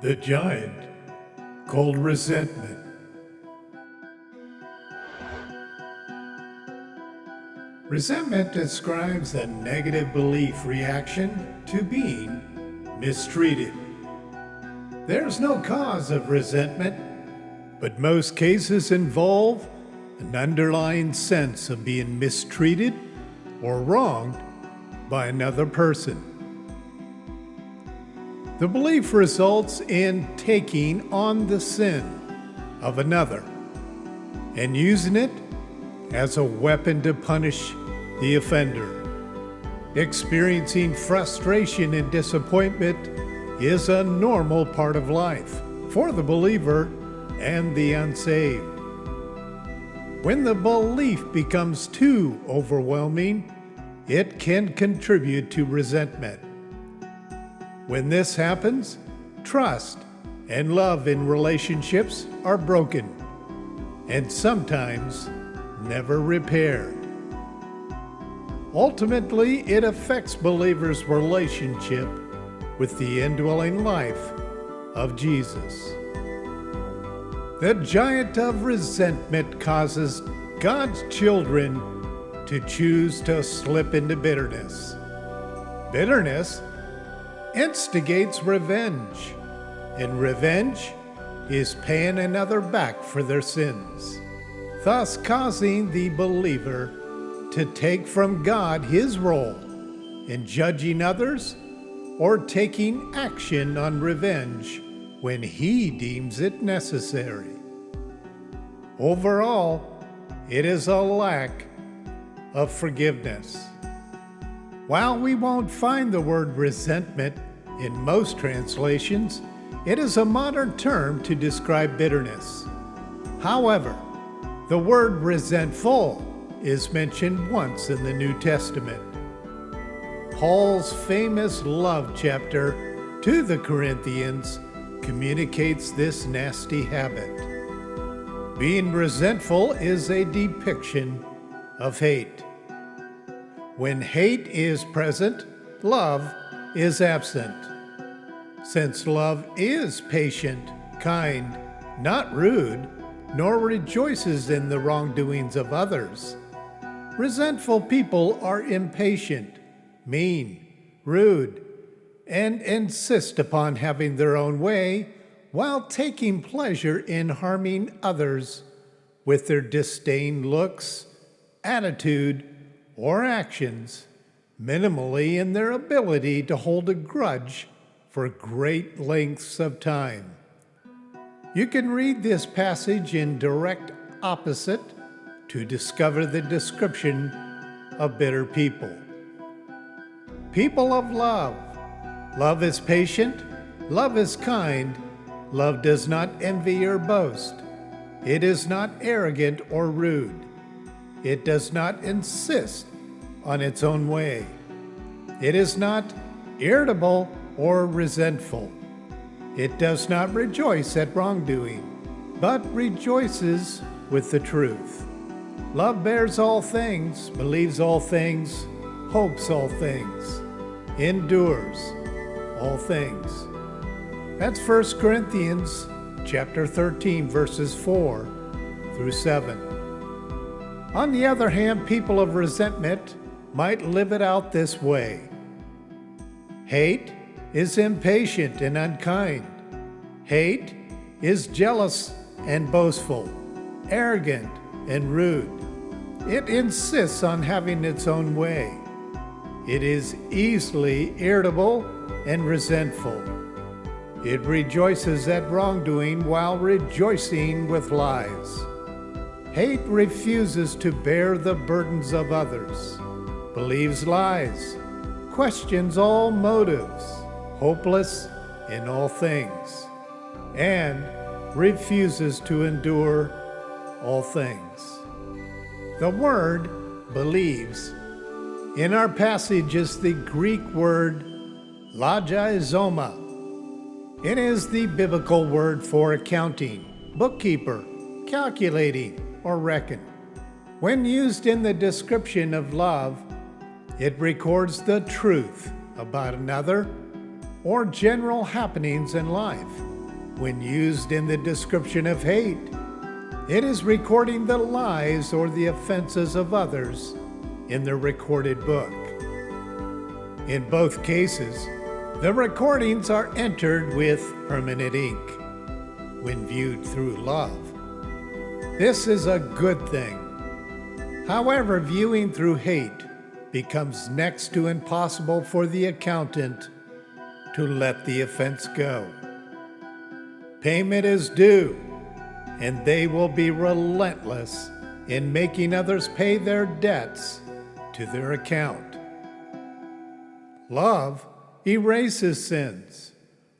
The giant called resentment. Resentment describes a negative belief reaction to being mistreated. There's no cause of resentment, but most cases involve an underlying sense of being mistreated or wronged by another person. The belief results in taking on the sin of another and using it as a weapon to punish the offender. Experiencing frustration and disappointment is a normal part of life for the believer and the unsaved. When the belief becomes too overwhelming, it can contribute to resentment. When this happens, trust and love in relationships are broken and sometimes never repaired. Ultimately, it affects believers' relationship with the indwelling life of Jesus. The giant of resentment causes God's children to choose to slip into bitterness. Bitterness instigates revenge, and revenge is paying another back for their sins, thus causing the believer to take from God his role in judging others or taking action on revenge when he deems it necessary. Overall, it is a lack of forgiveness. While we won't find the word resentment in most translations, it is a modern term to describe bitterness. However, the word resentful is mentioned once in the New Testament. Paul's famous love chapter to the Corinthians communicates this nasty habit. Being resentful is a depiction of hate. When hate is present, love is absent. Since love is patient, kind, not rude, nor rejoices in the wrongdoings of others, resentful people are impatient, mean, rude, and insist upon having their own way while taking pleasure in harming others with their disdain looks, attitude, or actions, minimally in their ability to hold a grudge for great lengths of time. You can read this passage in direct opposite to discover the description of bitter people. People of love. Love is patient, love is kind, love does not envy or boast. It is not arrogant or rude. It does not insist on its own way. It is not irritable or resentful. It does not rejoice at wrongdoing, but rejoices with the truth. Love bears all things, believes all things, hopes all things, endures all things. That's 1 Corinthians chapter 13, verses 4 through 7. On the other hand, people of resentment might live it out this way. Hate is impatient and unkind. Hate is jealous and boastful, arrogant and rude. It insists on having its own way. It is easily irritable and resentful. It rejoices at wrongdoing while rejoicing with lies. Hate refuses to bear the burdens of others, believes lies, questions all motives, hopeless in all things, and refuses to endure all things. The word believes in our passage is the Greek word logizoma. It is the biblical word for accounting, bookkeeper, calculating, or reckon. When used in the description of love, it records the truth about another or general happenings in life. When used in the description of hate, it is recording the lies or the offenses of others in the recorded book. In both cases, the recordings are entered with permanent ink when viewed through love. This is a good thing. However, viewing through hate becomes next to impossible for the accountant to let the offense go. Payment is due, and they will be relentless in making others pay their debts to their account. Love erases sins,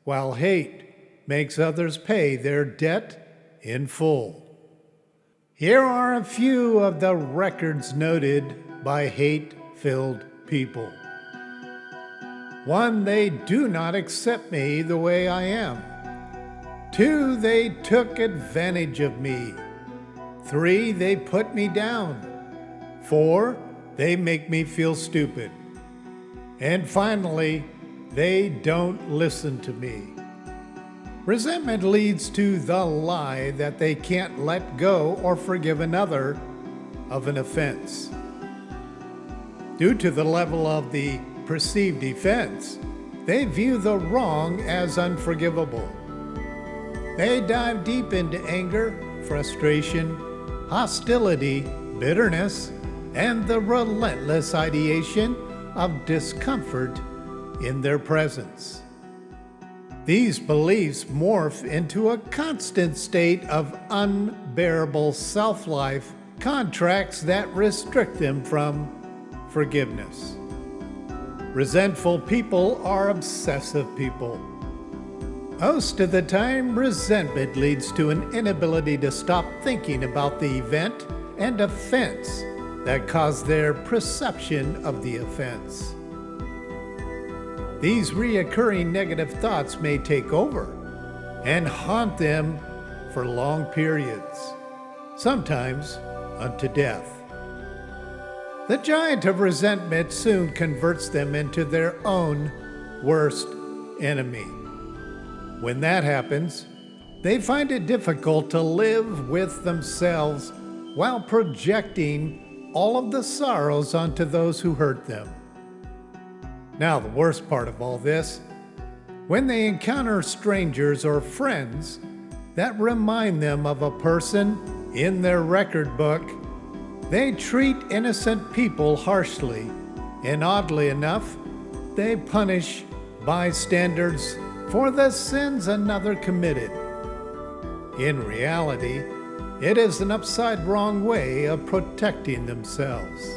while hate makes others pay their debt in full. Here are a few of the records noted by hate-filled people. 1, they do not accept me the way I am. 2, they took advantage of me. 3, they put me down. 4, they make me feel stupid. And finally, they don't listen to me. Resentment leads to the lie that they can't let go or forgive another of an offense. Due to the level of the perceived offense, they view the wrong as unforgivable. They dive deep into anger, frustration, hostility, bitterness, and the relentless ideation of discomfort in their presence. These beliefs morph into a constant state of unbearable self-life contracts that restrict them from forgiveness. Resentful people are obsessive people. Most of the time, resentment leads to an inability to stop thinking about the event and offense that caused their perception of the offense. These reoccurring negative thoughts may take over and haunt them for long periods, sometimes unto death. The giant of resentment soon converts them into their own worst enemy. When that happens, they find it difficult to live with themselves while projecting all of the sorrows onto those who hurt them. Now, the worst part of all this, when they encounter strangers or friends that remind them of a person in their record book, they treat innocent people harshly, and oddly enough, they punish bystanders for the sins another committed. In reality, it is an upside wrong way of protecting themselves.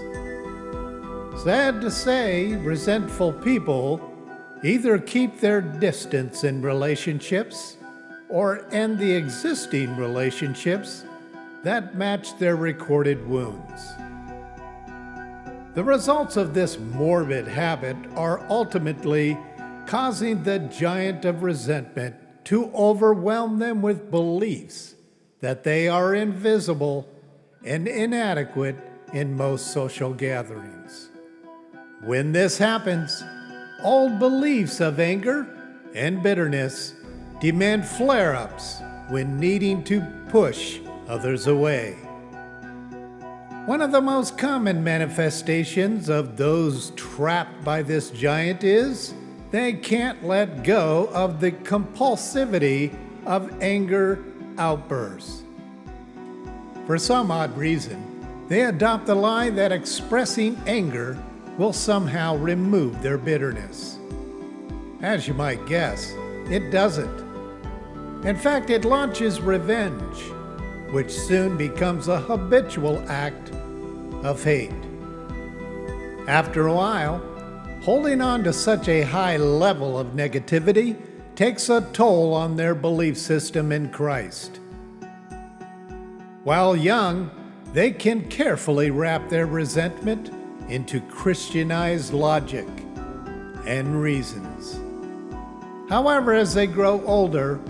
Sad to say, resentful people either keep their distance in relationships or end the existing relationships that match their recorded wounds. The results of this morbid habit are ultimately causing the giant of resentment to overwhelm them with beliefs that they are invisible and inadequate in most social gatherings. When this happens, old beliefs of anger and bitterness demand flare-ups when needing to push others away. One of the most common manifestations of those trapped by this giant is they can't let go of the compulsivity of anger outbursts. For some odd reason, they adopt the lie that expressing anger will somehow remove their bitterness. As you might guess, it doesn't. In fact, it launches revenge, which soon becomes a habitual act of hate. After a while, holding on to such a high level of negativity takes a toll on their belief system in Christ. While young, they can carefully wrap their resentment into Christianized logic and reasons. However, as they grow older,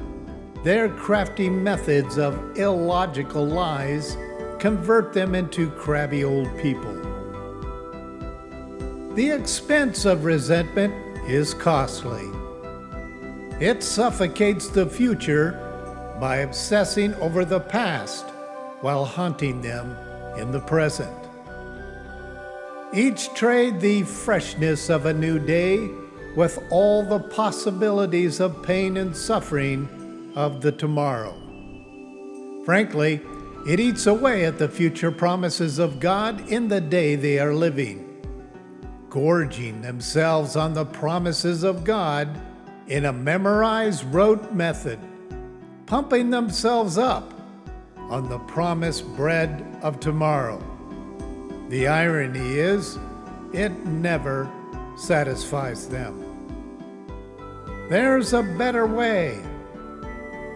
their crafty methods of illogical lies convert them into crabby old people. The expense of resentment is costly. It suffocates the future by obsessing over the past while haunting them in the present. Each trade the freshness of a new day with all the possibilities of pain and suffering of the tomorrow. Frankly, it eats away at the future promises of God in the day they are living, gorging themselves on the promises of God in a memorized rote method, pumping themselves up on the promised bread of tomorrow. The irony is, it never satisfies them. There's a better way.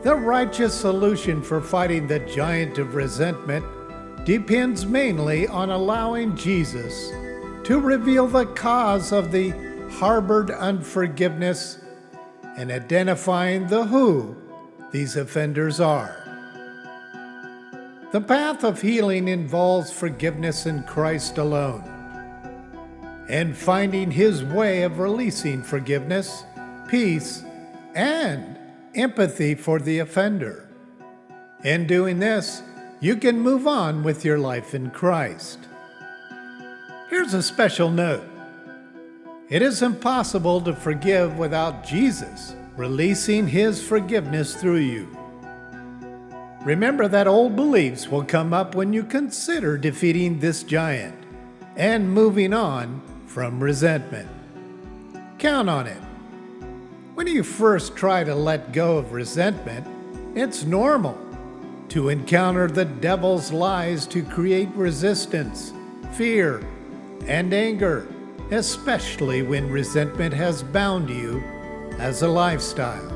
The righteous solution for fighting the giant of resentment depends mainly on allowing Jesus to reveal the cause of the harbored unforgiveness and identifying the who these offenders are. The path of healing involves forgiveness in Christ alone, and finding His way of releasing forgiveness, peace, and empathy for the offender. In doing this, you can move on with your life in Christ. Here's a special note. It is impossible to forgive without Jesus releasing His forgiveness through you. Remember that old beliefs will come up when you consider defeating this giant and moving on from resentment. Count on it. When you first try to let go of resentment, it's normal to encounter the devil's lies to create resistance, fear, and anger, especially when resentment has bound you as a lifestyle.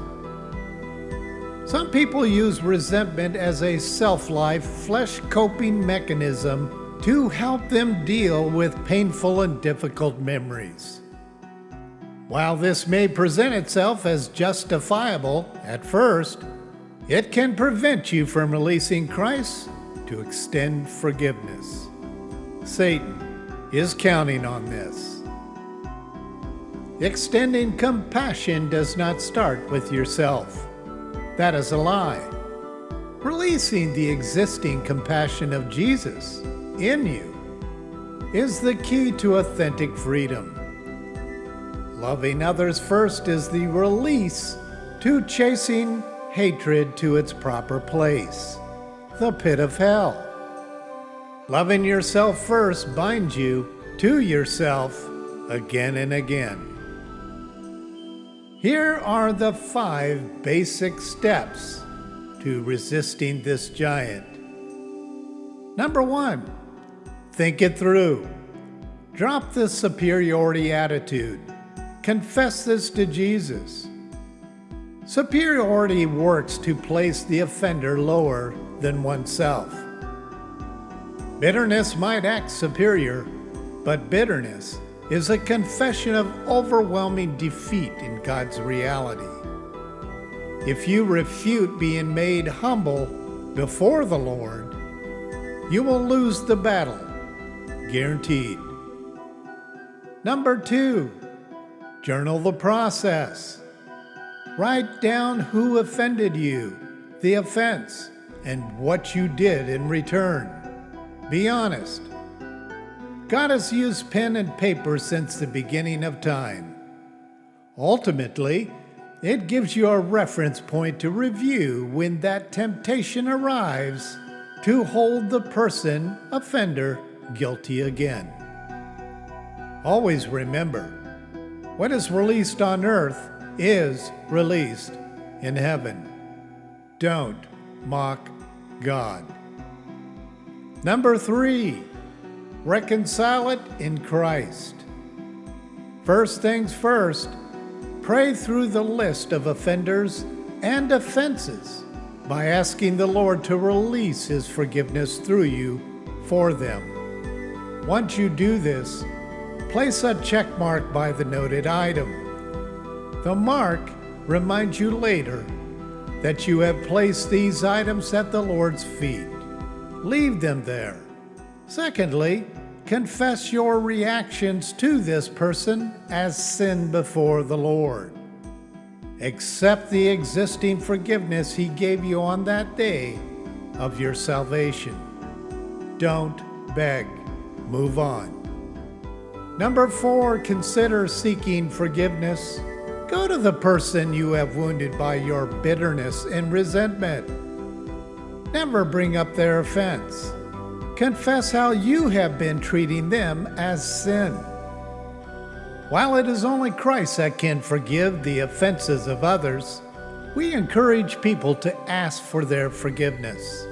Some people use resentment as a self-life, flesh-coping mechanism to help them deal with painful and difficult memories. While this may present itself as justifiable at first, it can prevent you from releasing Christ to extend forgiveness. Satan is counting on this. Extending compassion does not start with yourself. That is a lie. Releasing the existing compassion of Jesus in you is the key to authentic freedom. Loving others first is the release to chasing hatred to its proper place, the pit of hell. Loving yourself first binds you to yourself again and again. Here are the 5 basic steps to resisting this giant. Number 1, think it through. Drop the superiority attitude. Confess this to Jesus. Superiority works to place the offender lower than oneself. Bitterness might act superior, but bitterness is a confession of overwhelming defeat in God's reality. If you refute being made humble before the Lord, you will lose the battle, guaranteed. Number 2, journal the process. Write down who offended you, the offense, and what you did in return. Be honest. God has used pen and paper since the beginning of time. Ultimately, it gives you a reference point to review when that temptation arrives to hold the person, offender, guilty again. Always remember, what is released on earth is released in heaven. Don't mock God. Number 3, reconcile it in Christ. First things first, pray through the list of offenders and offenses by asking the Lord to release His forgiveness through you for them. Once you do this, place a check mark by the noted item. The mark reminds you later that you have placed these items at the Lord's feet. Leave them there. Secondly, confess your reactions to this person as sin before the Lord. Accept the existing forgiveness He gave you on that day of your salvation. Don't beg. Move on. Number 4, consider seeking forgiveness. Go to the person you have wounded by your bitterness and resentment. Never bring up their offense. Confess how you have been treating them as sin. While it is only Christ that can forgive the offenses of others, we encourage people to ask for their forgiveness.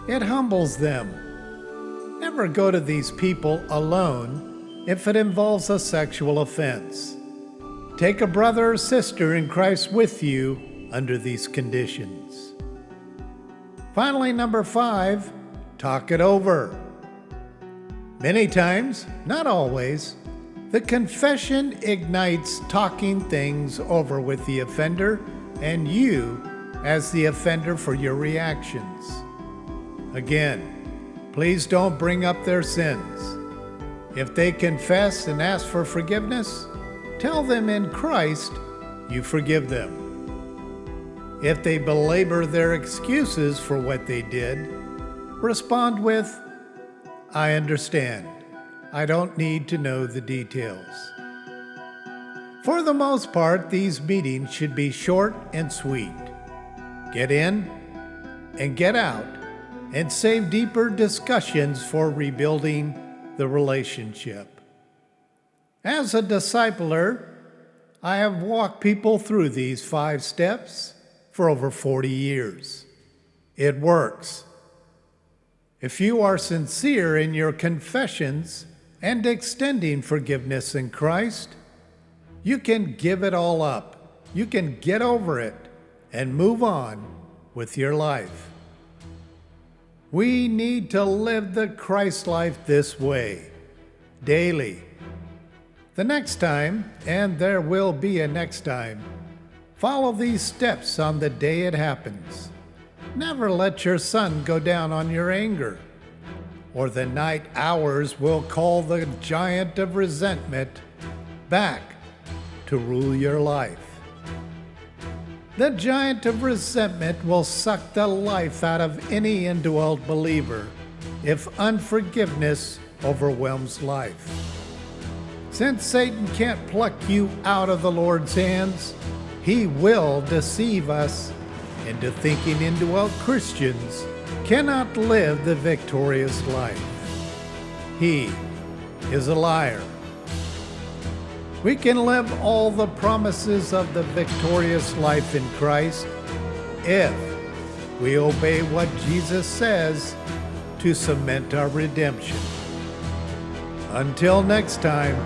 It humbles them. Never go to these people alone if it involves a sexual offense. Take a brother or sister in Christ with you under these conditions. Finally, number 5, talk it over. Many times, not always, the confession ignites talking things over with the offender and you as the offender for your reactions. Again, please don't bring up their sins. If they confess and ask for forgiveness, tell them in Christ you forgive them. If they belabor their excuses for what they did, respond with, "I understand. I don't need to know the details." For the most part, these meetings should be short and sweet. Get in and get out, and save deeper discussions for rebuilding the relationship. As a discipler, I have walked people through these 5 steps for over 40 years. It works. If you are sincere in your confessions and extending forgiveness in Christ, you can give it all up. You can get over it and move on with your life. We need to live the Christ life this way, daily. The next time, and there will be a next time, follow these steps on the day it happens. Never let your sun go down on your anger, or the night hours will call the giant of resentment back to rule your life. The giant of resentment will suck the life out of any indwelt believer if unforgiveness overwhelms life. Since Satan can't pluck you out of the Lord's hands, he will deceive us into thinking indwelt Christians cannot live the victorious life. He is a liar. We can live all the promises of the victorious life in Christ if we obey what Jesus says to cement our redemption. Until next time,